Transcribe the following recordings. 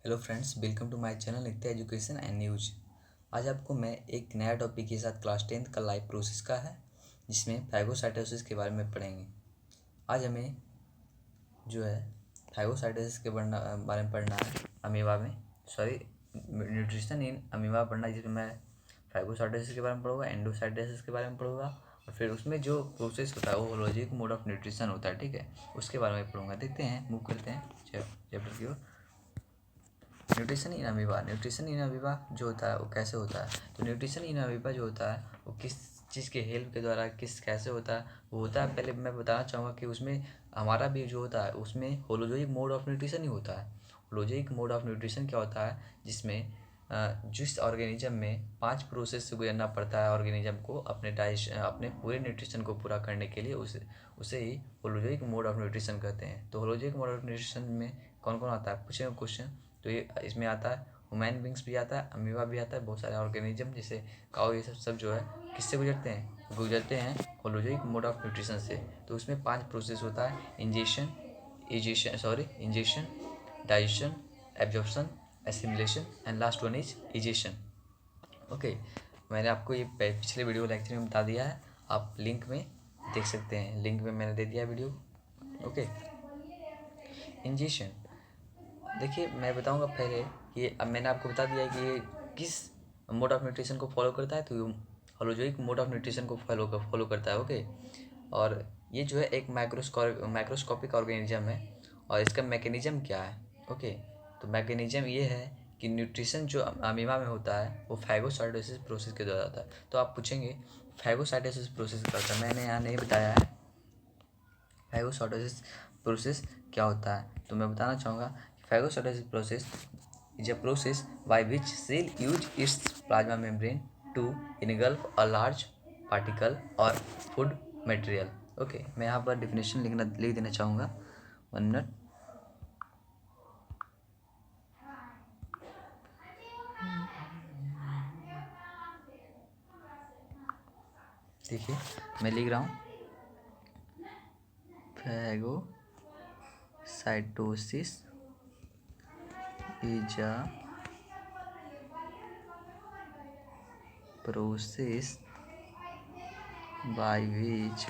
Hello friends, welcome to my channel Nitya education and news. आज आपको मैं एक नया टॉपिक के साथ क्लास 10th का लाइव प्रोसेस का है, जिसमें फाइगोसाइटोसिस के बारे में पढ़ेंगे। आज हमें जो है फाइगोसाइटोसिस के बारे में पढ़ना है। अमीबा में न्यूट्रिशन इन अमीबा पढ़ना है, जिसमें मैं फाइगोसाइटोसिस के बारे में पढ़ूंगा, एंडोसाइटोसिस के बारे में पढ़ूंगा, और फिर उसमें जो प्रोसेस होता है वो होलोजिक मोड ऑफ न्यूट्रिशन होता है। ठीक है, उसके बारे में पढ़ूंगा। देखते हैं, मूव करते हैं चैप्टर की ओर। न्यूट्रिशन इन अमीबा जो होता है वो कैसे होता है। तो न्यूट्रिशन इन अमीबा जो होता है वो किस चीज़ के हेल्प के द्वारा कैसे होता है वो होता है। पहले मैं बताना चाहूँगा कि उसमें हमारा भी जो होता है उसमें होलोजोइक मोड ऑफ न्यूट्रिशन ही होता है। होलोजोइक मोड ऑफ न्यूट्रिशन क्या होता है, जिसमें जिस ऑर्गेनिज्म में 5 प्रोसेस से गुजरना पड़ता है ऑर्गेनिज्म को अपने पूरे न्यूट्रिशन को पूरा करने के लिए, उसे ही होलोजोइक मोड ऑफ न्यूट्रिशन कहते हैं। तो होलोजोइक मोड ऑफ न्यूट्रिशन में कौन कौन आता है, पूछेंगे क्वेश्चन। तो ये इसमें आता है ह्यूमन बींग्स भी आता है, अमीबा भी आता है, बहुत सारे ऑर्गेनिज्म जैसे काऊ, ये सब जो है किससे गुजरते हैं होलोजोइक मोड ऑफ न्यूट्रिशन से। तो उसमें 5 प्रोसेस होता है: injection, digestion, absorption, assimilation and last one is egestion. Okay, मैंने आपको ये पिछले वीडियो लेक्चर में बता दिया है, आप लिंक में देख सकते हैं, लिंक में मैंने दे दिया वीडियो। ओके, इंजेक्शन देखिए, मैं बताऊंगा पहले कि अब मैंने आपको बता दिया है कि ये किस मोड ऑफ न्यूट्रिशन को फॉलो करता है। तो होलोजोइक मोड ऑफ न्यूट्रिशन को फॉलो करता है। ओके, और ये जो है एक माइक्रोस्कोपिक ऑर्गेनिज्म है, और इसका मैकेनिज्म क्या है। ओके, तो मैकेनिज्म ये है कि न्यूट्रिशन जो अमीबा में होता है वो फाइगोसाइटोसिस प्रोसेस के द्वारा होता है। तो आप पूछेंगे फाइगोसाइटोसिस प्रोसेस क्या होता है, मैंने यहाँ नहीं बताया है फाइगोसाइटोसिस प्रोसेस क्या होता है। तो मैं बताना चाहूँगा कि phagocytosis process is a process by which cell use its plasma membrane to engulf a large particle और फूड मटेरियल। ओके, मैं यहाँ पर डिफिनेशन लिख देना चाहूँगा। 1 मिनट। देखिए, मैं लिख रहा हूँ phagocytosis is a process by which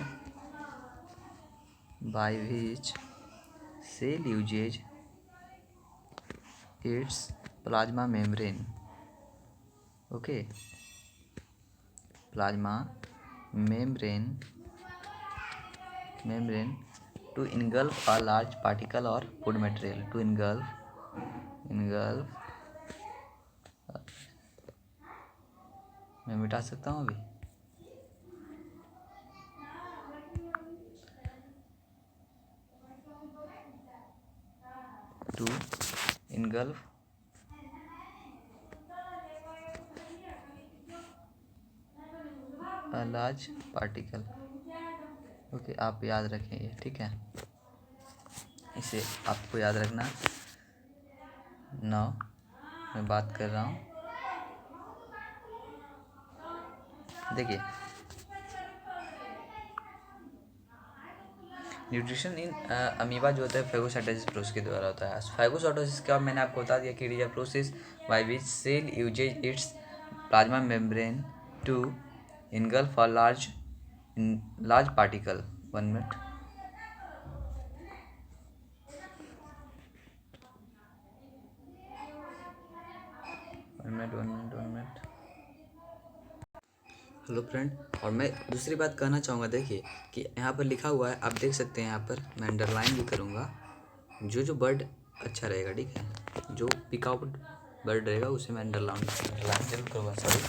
cell uses its plasma membrane, okay, plasma membrane to engulf a large particle or food material, to engulf मैं मिटा सकता हूँ अभी। To engulf a large particle। Okay, आप याद रखें ये, ठीक है, इसे आपको याद रखना। मैं बात कर रहा हूँ, देखिए न्यूट्रिशन इन अमीबा जो होता है फाइगोसाइटोसिस प्रोसेस के द्वारा होता है। फाइगोसाइटोसिस का मैंने आपको बता दिया कि it is a process by which cell uses its plasma membrane to engulf a large particle. 1 minute. Hello friend, और मैं दूसरी बात कहना चाहूँगा, देखिए कि यहाँ पर लिखा हुआ है, आप देख सकते हैं, यहाँ पर मैं अंडरलाइन भी करूँगा। जो बर्ड अच्छा रहेगा, ठीक है, जो पिकआउट बर्ड रहेगा उसे मैं अंडरलाइन जरूर करूँगा। सॉरी,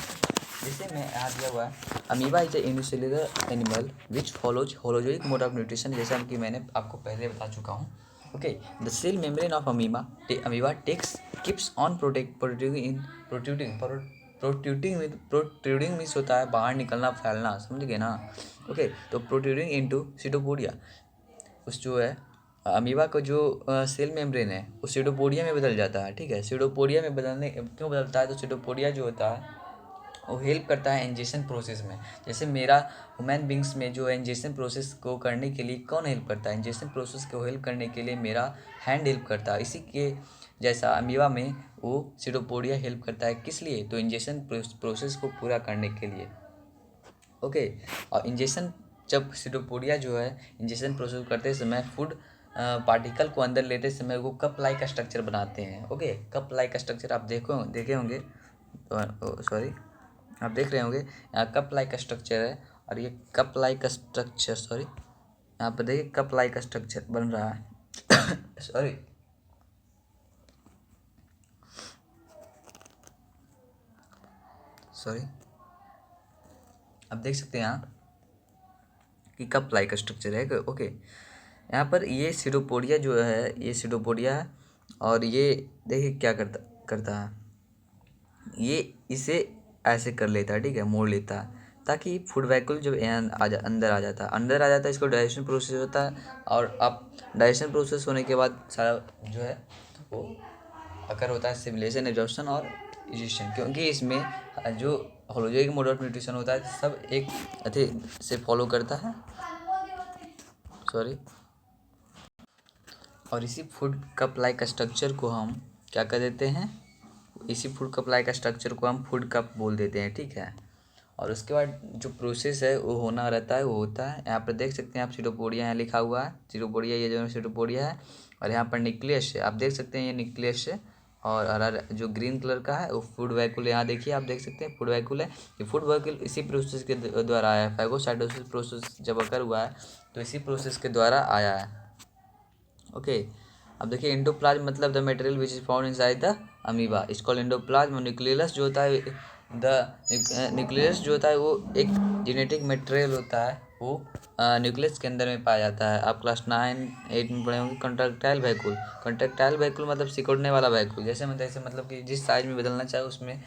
जैसे मैं यहाँ दिया हुआ है, amoeba is a unicellular animal which follows holozoic mode of nutrition, जैसा कि मैंने आपको पहले बता चुका हूँ। Okay, the cell membrane of amoeba keeps on protruding means होता है बाहर निकलना, फैलना, समझ गए ना। ओके, तो प्रोट्रूडिंग इनटू सिटोपोडिया, उस जो है अमीबा का जो सेल मेम्ब्रेन है वो सिटोपोडिया में बदल जाता है। ठीक है, सिटोपोडिया में क्यों बदलता है, तो सिटोपोडिया जो होता है वो हेल्प करता है इंजेक्शन प्रोसेस में। जैसे मेरा ह्यूमन बींग्स में जो है इंजेक्शन प्रोसेस को करने के लिए कौन हेल्प करता है, इंजेक्शन प्रोसेस को हेल्प करने के लिए मेरा हैंड हेल्प करता है। इसी के जैसा अमीबा में वो सीडोपोडिया हेल्प करता है, किस लिए? तो इंजेक्शन प्रोसेस को पूरा करने के लिए। ओके, और इंजेक्शन जब सीडोपोडिया जो है इंजेक्शन प्रोसेस करते समय फूड पार्टिकल को अंदर लेते समय वो कप लाइक स्ट्रक्चर बनाते हैं। ओके, कप लाइक स्ट्रक्चर आप देखे होंगे, सॉरी, आप देख रहे होंगे यहाँ कप लाइक स्ट्रक्चर है, और ये कप लाइक स्ट्रक्चर, सॉरी, यहाँ पर देखिए कप लाइक स्ट्रक्चर बन रहा है सॉरी, आप देख सकते हैं यहाँ कि कप लाइक स्ट्रक्चर है। ओके, यहाँ पर ये सीडोपोडिया जो है, ये सीडोपोडिया है, और ये देखिए क्या करता है, ये इसे ऐसे कर लेता है, ठीक है, मोड़ लेता है, ताकि फूड वैक्यूल जब अंदर आ जाता है, इसको डाइजेशन प्रोसेस होता है, और अब डाइजेशन प्रोसेस होने के बाद सारा जो है वो अकर होता है सिमुलेशन, एब्जॉर्प्शन और इजेशन, क्योंकि इसमें जो होलोजिक मोड ऑफ न्यूट्रिशन होता है सब एक अथे से फॉलो करता है, सॉरी, और इसी फूड कप लाइक स्ट्रक्चर को हम क्या कर देते हैं, इसी फूड कप लाइक स्ट्रक्चर को हम फूड कप बोल देते हैं, ठीक है। और उसके बाद जो प्रोसेस है वो होना रहता है, वो होता है, यहाँ पर देख सकते हैं आप सीडोपोडिया यहाँ लिखा हुआ है, सीडोपोडिया, ये जो सीडोपोडिया है, और यहाँ पर न्यूक्लियस है, आप देख सकते हैं ये न्यूक्लियस है, और हरा जो ग्रीन कलर का है वो फूड वैक्यूल, यहाँ देखिए आप देख सकते हैं फूड वैक्यूल है, ये फूड वैक्यूल इसी प्रोसेस के द्वारा आया है, फैगोसाइटोसिस प्रोसेस जब अकर हुआ है तो इसी प्रोसेस के द्वारा आया है। ओके, अब देखिए एंडोप्लाज्म मतलब the material which is found inside the amoeba, इसको एंडोप्लाज्म। न्यूक्लियस जो होता है, द न्यूक्लियस जो होता है वो एक जेनेटिक मटेरियल होता है, वो न्यूक्लियस के अंदर में पाया जाता है। आप क्लास 9-8 में पढ़े होंगे कॉन्ट्रैक्टाइल वैक्यूल। कॉन्ट्रैक्टाइल वैक्यूल मतलब सिकुड़ने वाला वैक्यूल, जैसे मतलब कि जिस साइज में बदलना चाहे उसमें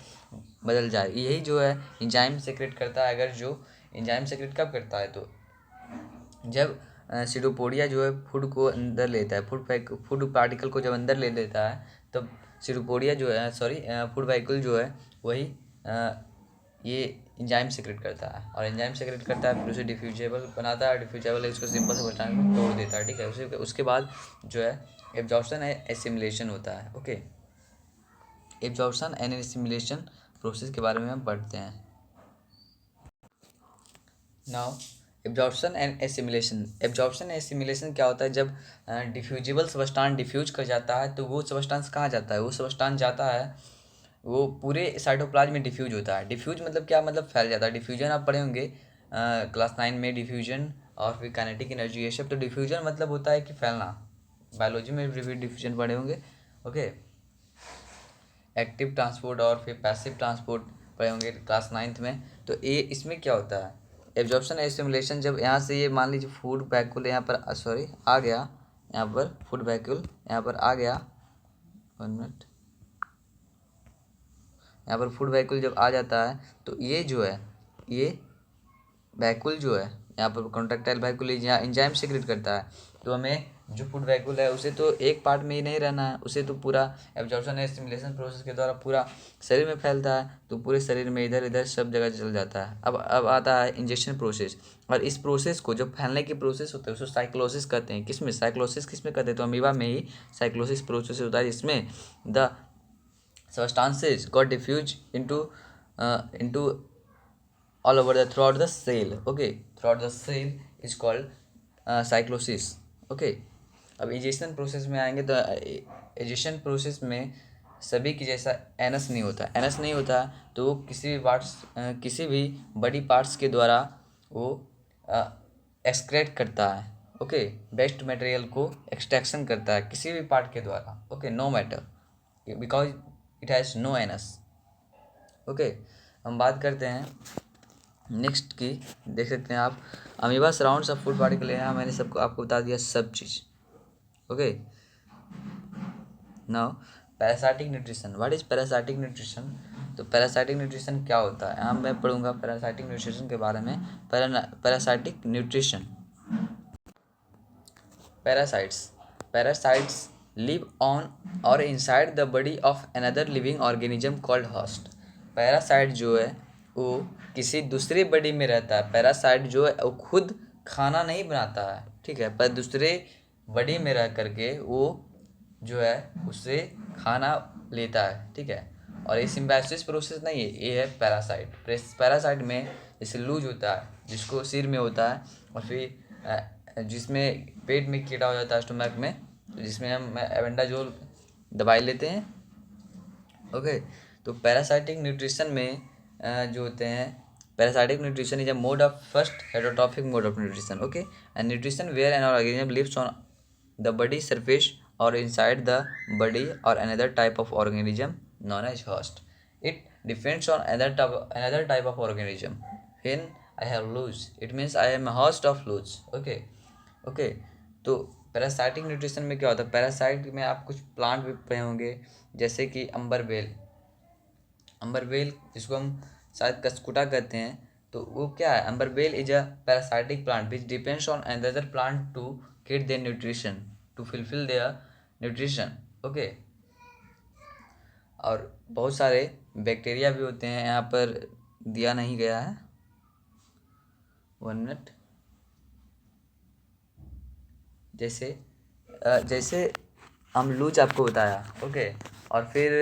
बदल जाए, यही जो है एंजाइम सेक्रेट करता है। अगर जो एंजाइम सेक्रेट कब करता है, तो जब सीडोपोडिया जो है फूड को अंदर लेता है, फूड पार्टिकल को जब अंदर ले लेता है, तब सीडोपोडिया जो है, सॉरी, फूड वैक्यूल जो है वही ये एंजाइम सेक्रेट करता है, और एंजाइम सेक्रेट करता है फिर उसे डिफ्यूजेबल बनाता है, डिफ्यूजेबल इसको सिंपल से बटाने में तोड़ देता है, ठीक है। उसके बाद जो है एब्जॉर्प्शन है, एसिमिलेशन होता है। Okay, absorption and assimilation process के बारे में हम पढ़ते हैं now. Absorption and assimilation, absorption and assimilation क्या होता है, जब डिफ्यूजिबल सबस्टांस डिफ्यूज कर जाता है तो वो सबस्टांस कहाँ जाता है, वो सबस्टांस जाता है, वो पूरे साइटोप्लाज्म में डिफ्यूज होता है। डिफ्यूज मतलब क्या, मतलब फैल जाता है। डिफ्यूजन आप पढ़े होंगे क्लास 9 में, डिफ्यूजन और फिर काइनेटिक एनर्जी, ये सब। तो डिफ्यूजन मतलब होता है कि फैलना, बायोलॉजी में भी डिफ्यूजन पढ़े होंगे। ओके, एक्टिव ट्रांसपोर्ट और फिर पैसिव ट्रांसपोर्ट पढ़े होंगे क्लास 9th में। तो ये इसमें क्या होता है, एब्जॉर्प्शन एसिमुलेशन, जब यहाँ से ये मान लीजिए फूड वैक्यूल यहाँ पर सॉरी आ गया, यहाँ पर फूड वैक्यूल यहाँ पर आ गया, 1 मिनट, यहाँ पर फूड वैक्यूल जब आ जाता है तो ये जो है, ये वैक्यूल जो है यहाँ पर कॉन्ट्रैक्टाइल वैक्यूल यहाँ एंजाइम सीक्रेट करता है। तो हमें जो फूड वैक्यूल है उसे तो एक पार्ट में ही नहीं रहना है, उसे तो पूरा एब्जॉर्प्शन एसिमुलेशन प्रोसेस के द्वारा पूरा शरीर में फैलता है, तो पूरे शरीर में इधर इधर सब जगह चल जाता है। अब आता है इंजेक्शन प्रोसेस, और इस प्रोसेस को जो फैलने की प्रोसेस होता है उसको साइक्लोसिस कहते हैं। किसमें साइक्लोसिस किसमें कहते हैं, तो अमीबा में ही साइक्लोसिस प्रोसेस होता है, जिसमें the substances got diffused into all over the throughout the cell. Okay, throughout the cell is called cyclosis. Okay, अब एजेशन प्रोसेस में आएंगे तो एजेशन प्रोसेस में सभी की जैसा एनस नहीं होता, एनस नहीं होता तो वो किसी भी बड़ी पार्ट्स के द्वारा वो एक्सक्रेट करता है। ओके, बेस्ट मटेरियल को एक्सट्रैक्शन करता है किसी भी पार्ट के द्वारा। Okay, no matter, because it has no anus. Okay, हम बात करते हैं नेक्स्ट की, देख सकते हैं आप, amoeba surrounds of food particle, यहाँ मैंने सबको आपको बता दिया सब चीज़। Okay, now parasitic nutrition, what is parasitic nutrition. तो पैरासाइटिक न्यूट्रिशन क्या होता है, यहाँ मैं पढ़ूंगा पैरासाइटिक न्यूट्रिशन के बारे में। Parasitic nutrition, parasites live on or inside the body of another living organism called host। Parasite जो है वो किसी दूसरे बॉडी में रहता है। पैरासाइट जो है वो खुद खाना नहीं बनाता है, ठीक है, पर दूसरे बॉडी में रह करके वो जो है उससे खाना लेता है, ठीक है। और ये सिम्बायोसिस प्रोसेस नहीं है, ये है पैरासाइट। पैरासाइट में जैसे लूज होता है जिसको सिर में होता है, और फिर जिसमें पेट में कीड़ा हो जाता है स्टोमक में, तो जिसमें हम एवेंडाजोल दवाई लेते हैं। ओके, तो पैरासाइटिक न्यूट्रिशन में जो होते हैं, parasitic nutrition is a mode of first heterotrophic mode of nutrition. Okay, and nutrition where an organism lives on the body surface or inside the body or another type of organism known as host. It depends on another type of organism. When I have loose, it means I am a host of loose. Okay, okay. तो parasitic nutrition में क्या होता है, parasite में आप कुछ plant भी पढ़े होंगे, जैसे कि अंबरवेल। अंबरवेल जिसको हम शायद कस्कुटा कहते हैं, तो वो क्या है, amarbel is a parasitic plant which depends on another plant to get their nutrition, to fulfil their nutrition. Okay, और बहुत सारे बैक्टीरिया भी होते हैं, यहाँ पर दिया नहीं गया है, 1 मिनट। जैसे हम लूज आपको बताया, ओके। और फिर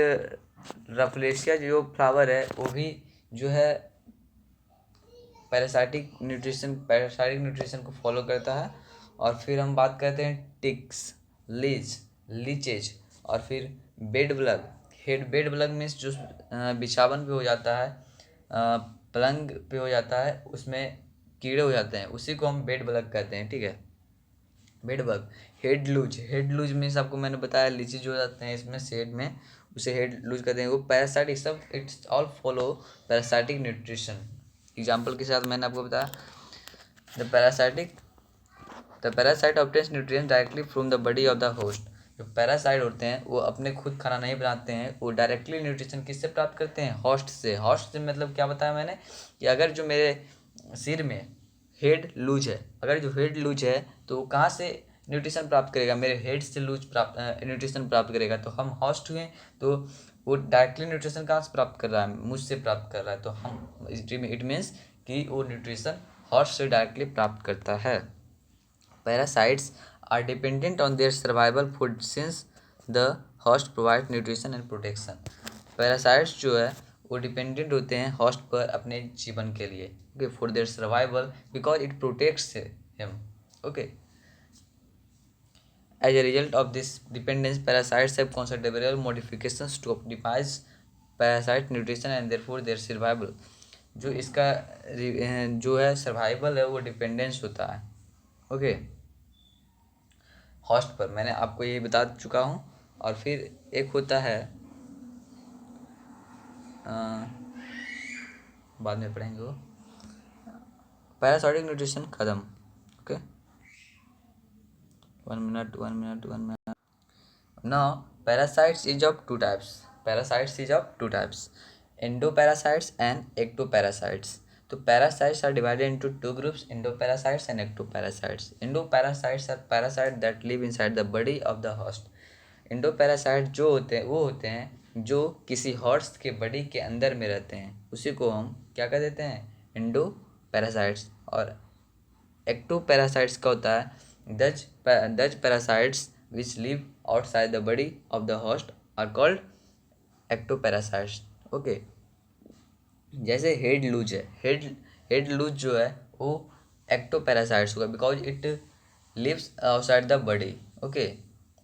रफलेशिया जो फ्लावर है वो भी जो है पैरासाइटिक न्यूट्रिशन को फॉलो करता है। और फिर हम बात करते हैं टिक्स, लीचेज, और फिर bed bug. Bed bug means जो बिछावन पे हो जाता है, पलंग पे हो जाता है, उसमें कीड़े हो जाते हैं, उसी को हम बेड बग कहते हैं, ठीक है, bed bug. Head louse means आपको मैंने बताया लीची जो जाते हैं इसमें शेड में, उसे हेड लूज कहते हैं। वो पैरासाइटिक, सब it's all follow parasitic nutrition. Example के साथ मैंने आपको बताया, the parasite obtains nutrients directly from the body of the host. जो पैरासाइट होते हैं वो अपने खुद खाना नहीं बनाते हैं, वो डायरेक्टली न्यूट्रिशन किससे प्राप्त करते हैं, होस्ट से। होस्ट से मतलब क्या बताया मैंने, कि अगर जो मेरे सिर में हेड लूज है, अगर जो हेड लूज है तो वो कहाँ से न्यूट्रिशन प्राप्त करेगा, मेरे हेड से न्यूट्रिशन प्राप्त करेगा। तो हम होस्ट हुए, तो वो डायरेक्टली न्यूट्रिशन कहाँ से प्राप्त कर रहा है, मुझसे प्राप्त कर रहा है। तो हम इट मीन्स कि वो न्यूट्रिशन होस्ट से डायरेक्टली प्राप्त करता है। Parasites are dependent on their survival food since the host provides nutrition and protection. Parasites जो है वो डिपेंडेंट होते हैं होस्ट पर अपने जीवन के लिए, okay, for their survival because it protects him. Okay, as a result of this dependence, parasites have considerable modifications to optimize parasite nutrition and therefore their survival. जो इसका जो है सर्वाइवल है वो डिपेंडेंस होता है, ओके, होस्ट पर। मैंने आपको ये बता चुका हूँ। और फिर एक होता है, बाद में पढ़ेंगे वो, पैरासाइटिक न्यूट्रिशन खत्म। Okay, 1 minute. Now parasites is of two types, endoparasites and ectoparasites. तो parasites are divided into two groups, endoparasites and ectoparasites. Endoparasites are parasites that live inside the body of the host. Endoparasite जो होते हैं वो होते हैं जो किसी horse के बॉडी के अंदर में रहते हैं, उसी को हम क्या कह देते हैं, एंडोपैरासाइट्स। और एक्टोपैरासाइट्स का होता है thus parasites which live outside the body of the host are called ectoparasites. Okay, जैसे हेड लूज है, हेड लूज जो है वो एक्टोपैरासाइट्स होगा because it lives outside the body. Okay,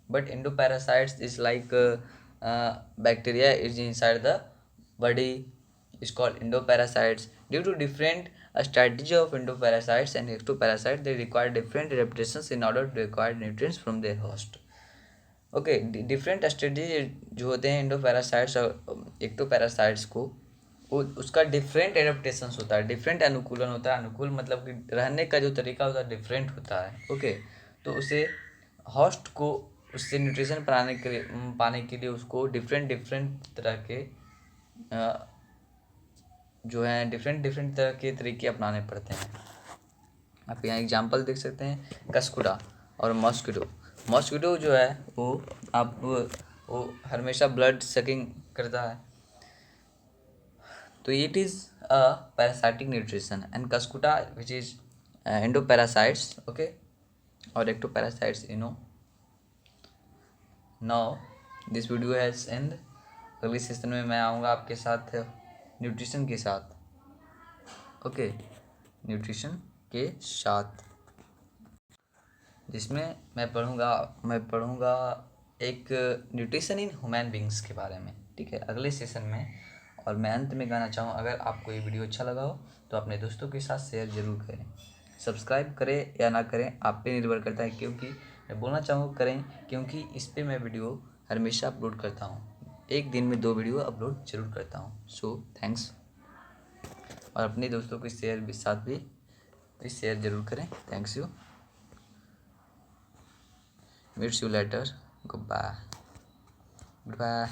but endoparasites is like bacteria is inside the body is called endoparasites. Due to different strategy of endoparasites and ectoparasites, they require different adaptations in order to acquire nutrients from their host. Okay, different strategy जो होते हैं endoparasites और ectoparasites को, वो उसका different adaptations होता है, different अनुकूलन होता है। अनुकूल मतलब कि रहने का जो तरीका होता है डिफरेंट होता है, ओके। तो उसे होस्ट को उससे न्यूट्रिशन पाने के लिए उसको डिफरेंट तरह के जो है डिफरेंट तरह के तरीके अपनाने पड़ते हैं। आप यहाँ एग्जांपल देख सकते हैं, कस्कुडा और मॉस्किटो जो है वो हमेशा ब्लड सकिंग करता है, तो it is a parasitic nutrition. And cuscuta which is endoparasites, okay, और ectoparasites, now this video has end. अगले सेशन में मैं आऊँगा आपके साथ न्यूट्रिशन के साथ। ओके, न्यूट्रिशन के साथ, जिसमें मैं पढ़ूँगा एक न्यूट्रिशन इन ह्यूमन बींग्स के बारे में। ठीक है, अगले सेशन में। और मैं अंत में कहना चाहूँ, अगर आपको ये वीडियो अच्छा लगा हो तो अपने दोस्तों के साथ शेयर ज़रूर करें। सब्सक्राइब करें या ना करें आप पे निर्भर करता है, क्योंकि मैं बोलना चाहूँ करें, क्योंकि इस पर मैं वीडियो हमेशा अपलोड करता हूँ। एक दिन में 2 वीडियो अपलोड जरूर करता हूँ। So thanks. और अपने दोस्तों के साथ भी शेयर ज़रूर करें। Thanks you. Meet you later. Goodbye.